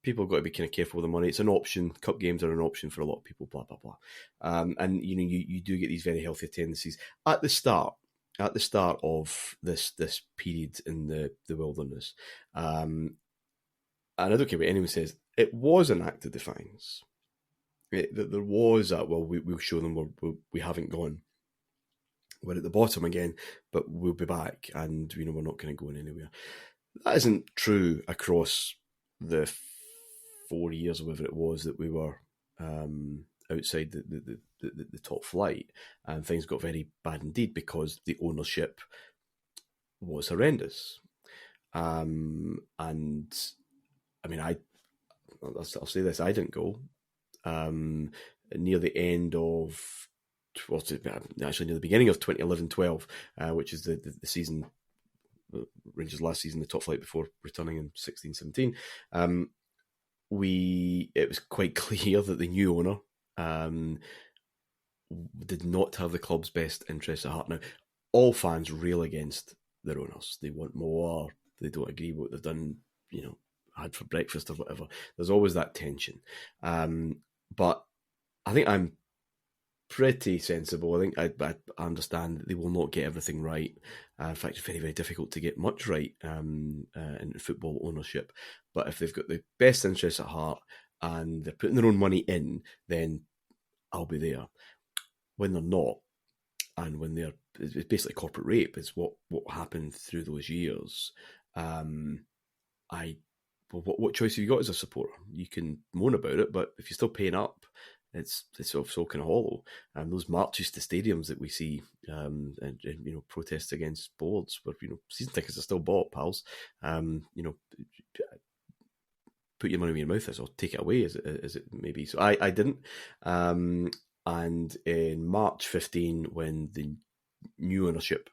People have got to be kind of careful with the money. It's an option. Cup games are an option for a lot of people, blah, blah, blah. And, you do get these very healthy tendencies. At the start of this period in the wilderness, and I don't care what anyone says, it was an act of defiance. There was that, well, we'll show them we haven't gone. We're at the bottom again, but we'll be back, and we're not going to go anywhere. That isn't true across the 4 years or whatever it was that we were outside the top flight, and things got very bad indeed because the ownership was horrendous. And I mean, I'll say this: I didn't go near the end of, actually near the beginning of 2011-12, which is the season, Rangers' last season, the top flight before returning in 16-17. It was quite clear that the new owner did not have the club's best interests at heart. Now, all fans rail against their owners; they want more. They don't agree with what they've done. Had for breakfast or whatever. There's always that tension. But I think I'm pretty sensible. I think I understand that they will not get everything right. In fact, it's very, very difficult to get much right in football ownership. But if they've got the best interests at heart and they're putting their own money in, then I'll be there. When they're not, and when it's basically corporate rape, is what happened through those years. What choice have you got as a supporter? You can moan about it, but if you're still paying up, it's sort of so kind of hollow. And those marches to stadiums that we see, and protests against boards, where season tickets are still bought, pals. Put your money in your mouth, or take it away, as it may be. So I didn't. And in March 15, when the new ownership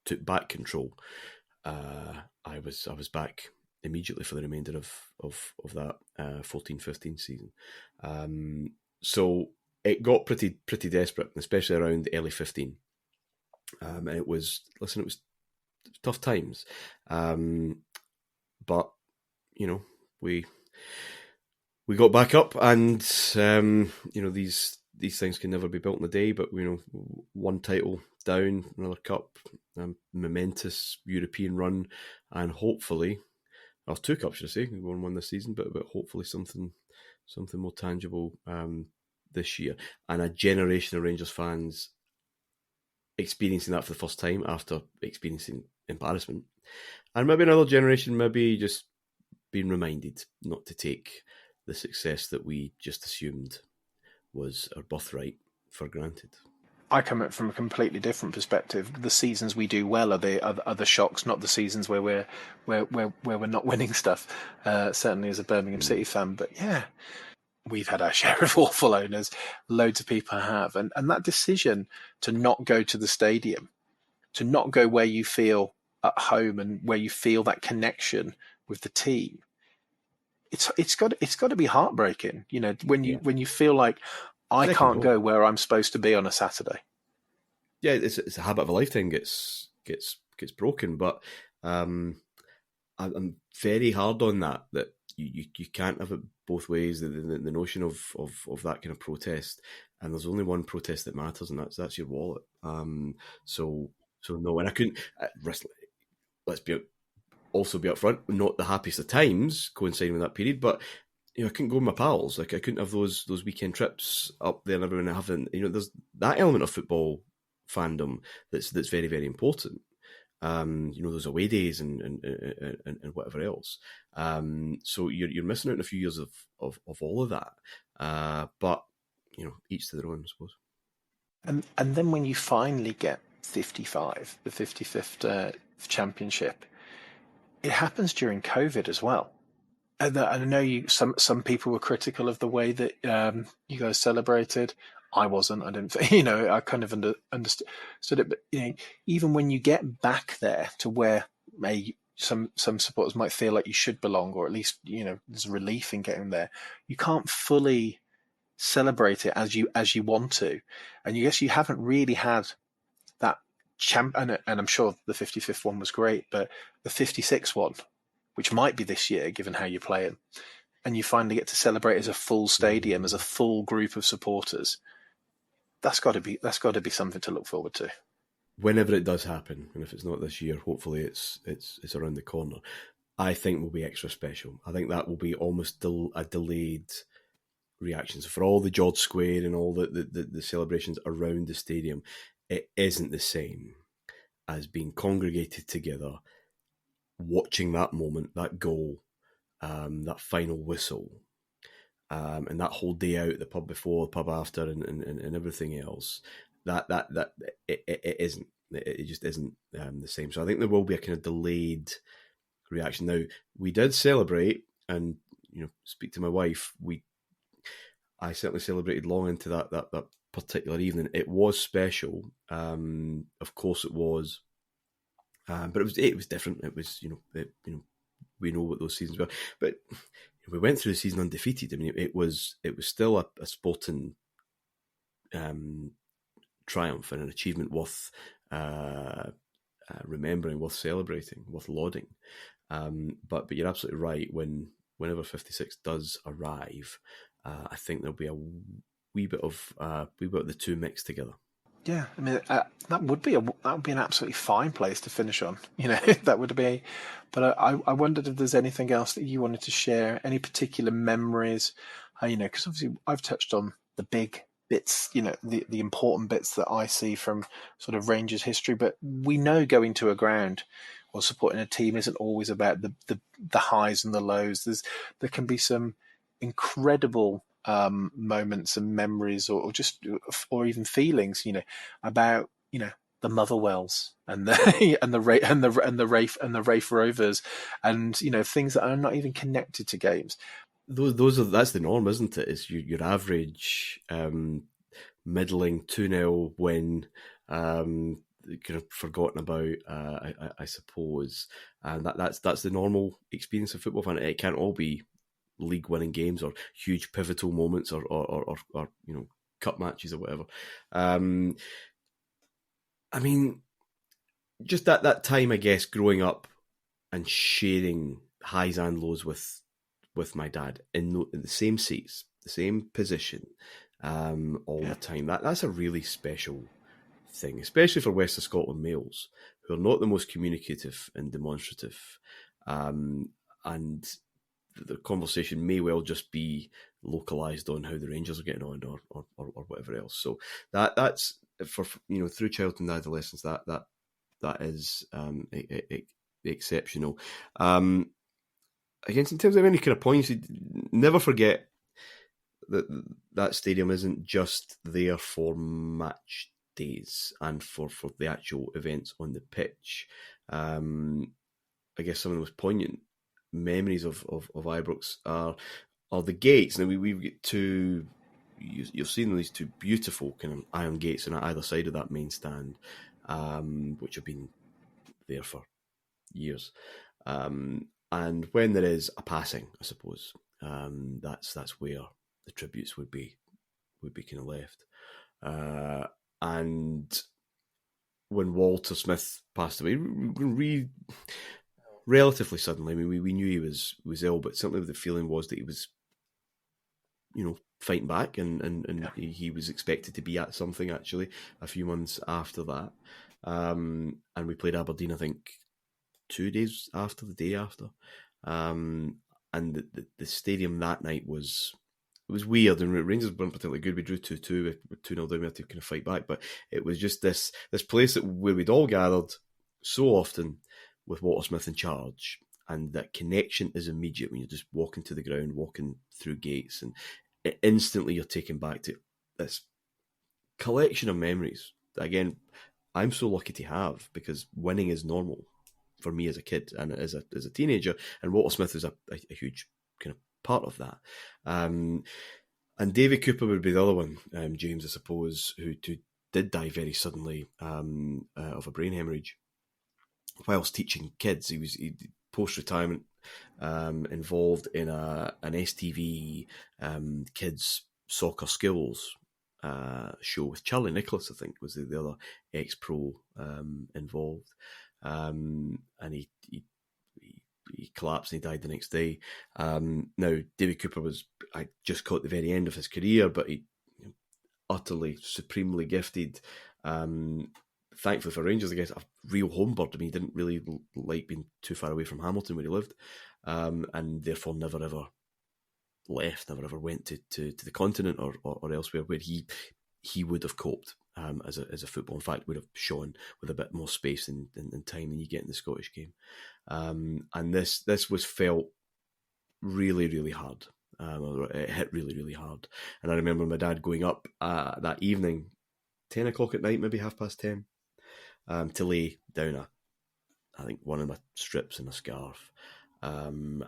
took back control, I was back immediately for the remainder of that 14-15 season. So it got pretty desperate, especially around early 15. And it was tough times. But, we got back up, and, these things can never be built in a day, but, one title down, another cup, momentous European run, and hopefully, well, 2 cups, should I say, we won one this season, but hopefully something more tangible this year, and a generation of Rangers fans experiencing that for the first time after experiencing embarrassment, and maybe another generation maybe just being reminded not to take the success that we just assumed was our birthright for granted. I come at it from a completely different perspective. The seasons we do well are the shocks, not the seasons where we're not winning stuff. Certainly as a Birmingham City fan, but yeah, we've had our share of awful owners. Loads of people have, and that decision to not go to the stadium, to not go where you feel at home and where you feel that connection with the team. It's got to be heartbreaking, when you feel like I can't go where I'm supposed to be on a Saturday. Yeah, it's a habit of a lifetime gets broken, but I'm very hard on that you can't have it both ways. The notion of that kind of protest, and there's only one protest that matters, and that's your wallet. So no, and I couldn't. Let's be upfront. Not the happiest of times coinciding with that period, but I couldn't go with my pals. Like I couldn't have those weekend trips up there and everyone having. There's that element of football fandom that's very, very important. Those away days and whatever else. So you're missing out on a few years of all of that. But each to their own, I suppose. And then when you finally get 55, the 55th championship, it happens during COVID as well. And I know some people were critical of the way that you guys celebrated. I wasn't. I didn't. I kind of understood it. But even when you get back there to where some supporters might feel like you should belong, or at least there's relief in getting there, you can't fully celebrate it as you want to, and you haven't really had that champ. And I'm sure the 55th one was great, but the 56th one, which might be this year, given how you're playing, and you finally get to celebrate as a full stadium, as a full group of supporters. That's got to be something to look forward to. Whenever it does happen, and if it's not this year, hopefully it's around the corner. I think will be extra special. I think that will be almost a delayed reaction. So for all the George Square and all the celebrations around the stadium, it isn't the same as being congregated together, watching that moment, that goal, that final whistle. And that whole day out, the pub before, the pub after, and everything else, it isn't. It just isn't the same. So I think there will be a kind of delayed reaction. Now, we did celebrate, and speak to my wife. I certainly celebrated long into that particular evening. It was special, of course it was, but it was different. It was we know what those seasons were, but we went through the season undefeated. I mean, it was still a sporting triumph and an achievement worth remembering, worth celebrating, worth lauding. But you're absolutely right. Whenever 56 does arrive, I think there'll be a wee bit of the two mixed together. Yeah, I mean that would be an absolutely fine place to finish on. That would be. But I wondered if there's anything else that you wanted to share, any particular memories, because obviously I've touched on the big bits, the important bits that I see from sort of Rangers history. But we know going to a ground or supporting a team isn't always about the highs and the lows. There can be some incredible moments and memories, or even feelings, about the Motherwells and the Rafe Rovers, and things that are not even connected to games. That's the norm, isn't it? It's your average middling 2-0 win kind of forgotten about, I suppose. And that's the normal experience of football fan. It can't all be league winning games or huge pivotal moments or cup matches or whatever. I mean, just that time, I guess, growing up and sharing highs and lows with my dad in the same seats, the same position, all the time. That's a really special thing, especially for West of Scotland males who are not the most communicative and demonstrative, and the conversation may well just be localised on how the Rangers are getting on or whatever else. So that's for through childhood and adolescence that is exceptional. Again, in terms of any kind of points, never forget that stadium isn't just there for match days and for the actual events on the pitch. I guess some of the most poignant memories of Ibrox are the gates. Now we've got two. You've seen these two beautiful kind of iron gates on either side of that main stand, which have been there for years. And when there is a passing, I suppose that's where the tributes would be kind of left. And when Walter Smith passed away, relatively suddenly. I mean, we knew he was ill, but certainly the feeling was that he was, fighting back, and he was expected to be at something actually a few months after that. And we played Aberdeen, I think, 2 days after, the day after. And the stadium that night was weird, and Rangers weren't particularly good. We drew 2-2, with 2-0 down, we had to kind of fight back, but it was just this place where we'd all gathered so often with Walter Smith in charge, and that connection is immediate when you're just walking to the ground, walking through gates, and instantly you're taken back to this collection of memories that, again, I'm so lucky to have, because winning is normal for me as a kid and as a teenager, and Walter Smith is a huge kind of part of that. And Davy Cooper would be the other one, James, I suppose, who did die very suddenly of a brain hemorrhage whilst teaching kids. He post-retirement involved in an STV kids soccer skills show with Charlie Nicholas, I think, was the other ex-pro involved. And he collapsed and he died the next day. Now, Davy Cooper I just caught the very end of his career, but he utterly, supremely gifted. Thankfully for Rangers, I guess, a real home bird. I mean, he didn't really like being too far away from Hamilton where he lived, and therefore never ever left, never ever went to the continent or elsewhere where he would have coped as a football. In fact, would have shone with a bit more space and time than you get in the Scottish game. And this was felt really, really hard. It hit really, really hard. And I remember my dad going up that evening, 10 o'clock at night, maybe 10:30, to lay down I think one of my strips and a scarf, and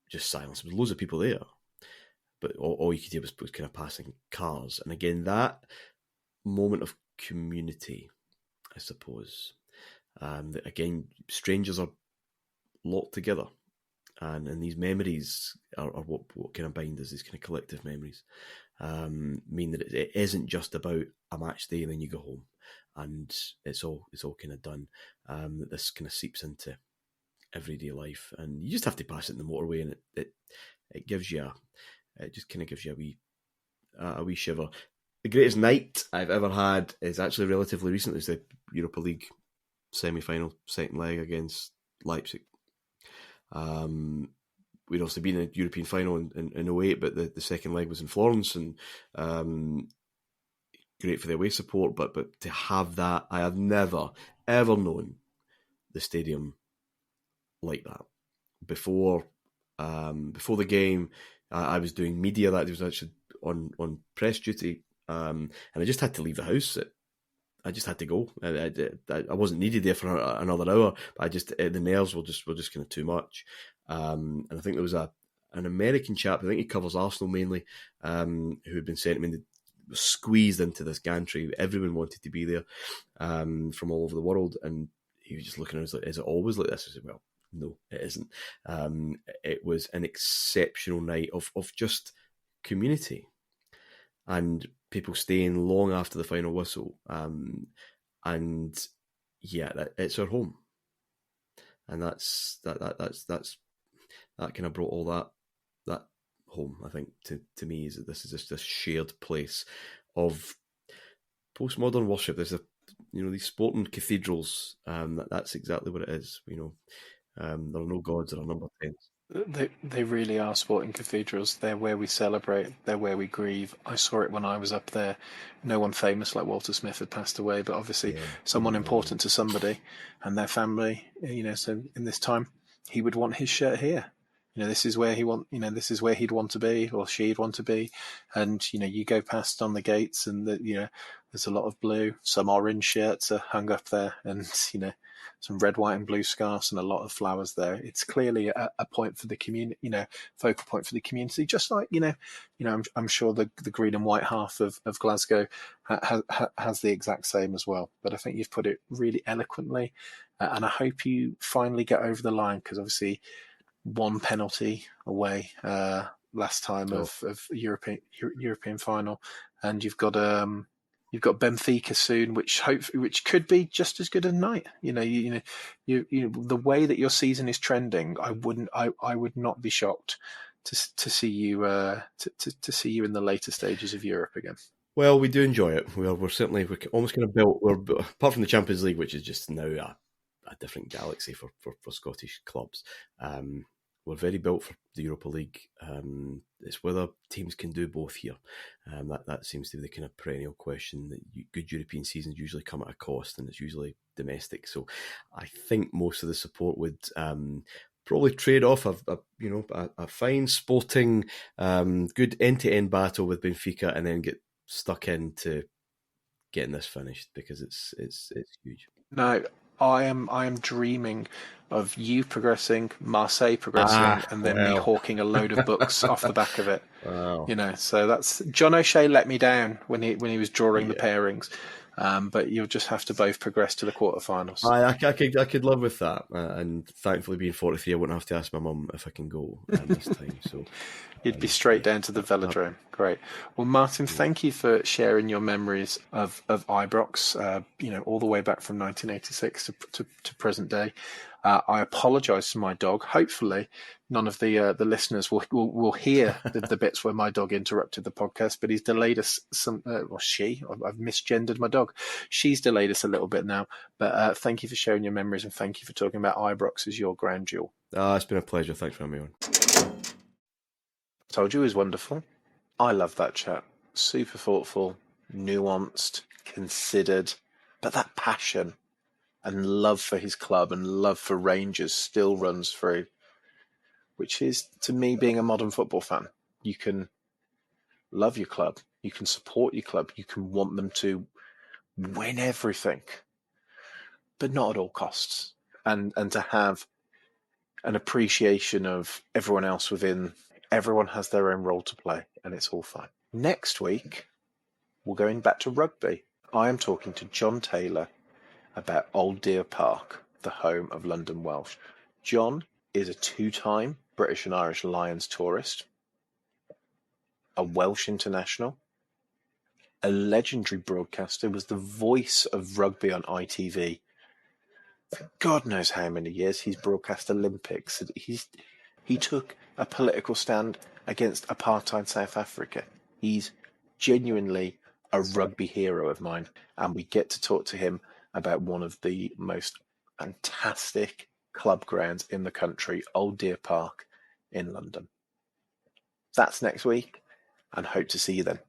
just silence. There was loads of people there, but all you could hear was kind of passing cars. And again, that moment of community, I suppose, that again, strangers are locked together, and these memories are what kind of bind us, these kind of collective memories, mean that it isn't just about a match day and then you go home and it's all kind of done. That this kind of seeps into everyday life, and you just have to pass it in the motorway, and it gives you it just kind of gives you a wee shiver. The greatest night I've ever had is actually relatively recent. It's the Europa League semi-final, second leg against Leipzig. We'd also been in a European final in 2008, but the second leg was in Florence, and great for the away support, but to have that, I have never, ever known the stadium like that. Before the game, I was doing media that was actually on press duty, and I just had to leave the house. I just had to go. I wasn't needed there for another hour, but the nerves were just kind of too much. And I think there was an American chap, I think he covers Arsenal mainly, who had been sent. I mean, squeezed into this gantry. Everyone wanted to be there from all over the world, and he was just looking at us like, is it always like this? I said, well, no, it isn't. It was an exceptional night of just community and people staying long after the final whistle. And yeah, it's our home, and that's that kind of brought all that home. I think to me is that this is just this shared place of postmodern worship. There's these sporting cathedrals. That's exactly what it is. There are no gods, there are number 10s. They really are sporting cathedrals. They're where we celebrate. They're where we grieve. I saw it when I was up there. No one famous like Walter Smith had passed away, but obviously someone important to somebody and their family. So in this time, he would want his shirt here. This is where this is where he'd want to be, or she'd want to be. And, you go past on the gates and there's a lot of blue, some orange shirts are hung up there, and, some red, white and blue scarves and a lot of flowers there. It's clearly a point for the community, focal point for the community, just like, I'm sure the green and white half of Glasgow has the exact same as well. But I think you've put it really eloquently, and I hope you finally get over the line, because obviously one penalty away last time of European final, and you've got Benfica soon, which could be just as good a night. You the way that your season is trending, I would not be shocked to see you to see you in the later stages of Europe again. Well, we do enjoy it. We're almost kind of built. Apart from the Champions League, which is just now a different galaxy for Scottish clubs. We're very built for the Europa League. It's whether teams can do both here. That seems to be the kind of perennial question. That good European seasons usually come at a cost, and it's usually domestic. So I think most of the support would probably trade off a fine sporting, good end-to-end battle with Benfica, and then get stuck into getting this finished, because it's huge. No, I am dreaming of you progressing, Marseille progressing, and then me hawking a load of books off the back of it. Wow. So that's John O'Shea let me down when he was drawing the pairings. But you'll just have to both progress to the quarterfinals. I could live with that, and thankfully being 43, I wouldn't have to ask my mum if I can go this time. So you'd be straight down to the velodrome. Great. Well, Martyn, thank you for sharing your memories of Ibrox. All the way back from 1986 to present day. I apologise to my dog. Hopefully, none of the listeners will hear the bits where my dog interrupted the podcast. But he's delayed us some. Or she. I've misgendered my dog. She's delayed us a little bit now. But thank you for sharing your memories, and thank you for talking about Ibrox as your grand jewel. It's been a pleasure. Thanks for having me on. Told you it was wonderful. I love that chat. Super thoughtful, nuanced, considered, but that passion and love for his club and love for Rangers still runs through, which is, to me, being a modern football fan. You can love your club, you can support your club, you can want them to win everything, but not at all costs. And to have an appreciation of everyone else within. Everyone has their own role to play, and it's all fine. Next week, we're going back to rugby. I am talking to John Taylor about Old Deer Park, the home of London Welsh. John is a two-time British and Irish Lions tourist, a Welsh international, a legendary broadcaster, was the voice of rugby on ITV. For God knows how many years he's broadcast Olympics. He took a political stand against apartheid South Africa. He's genuinely a rugby hero of mine, and we get to talk to him about one of the most fantastic club grounds in the country, Old Deer Park in London. That's next week, and hope to see you then.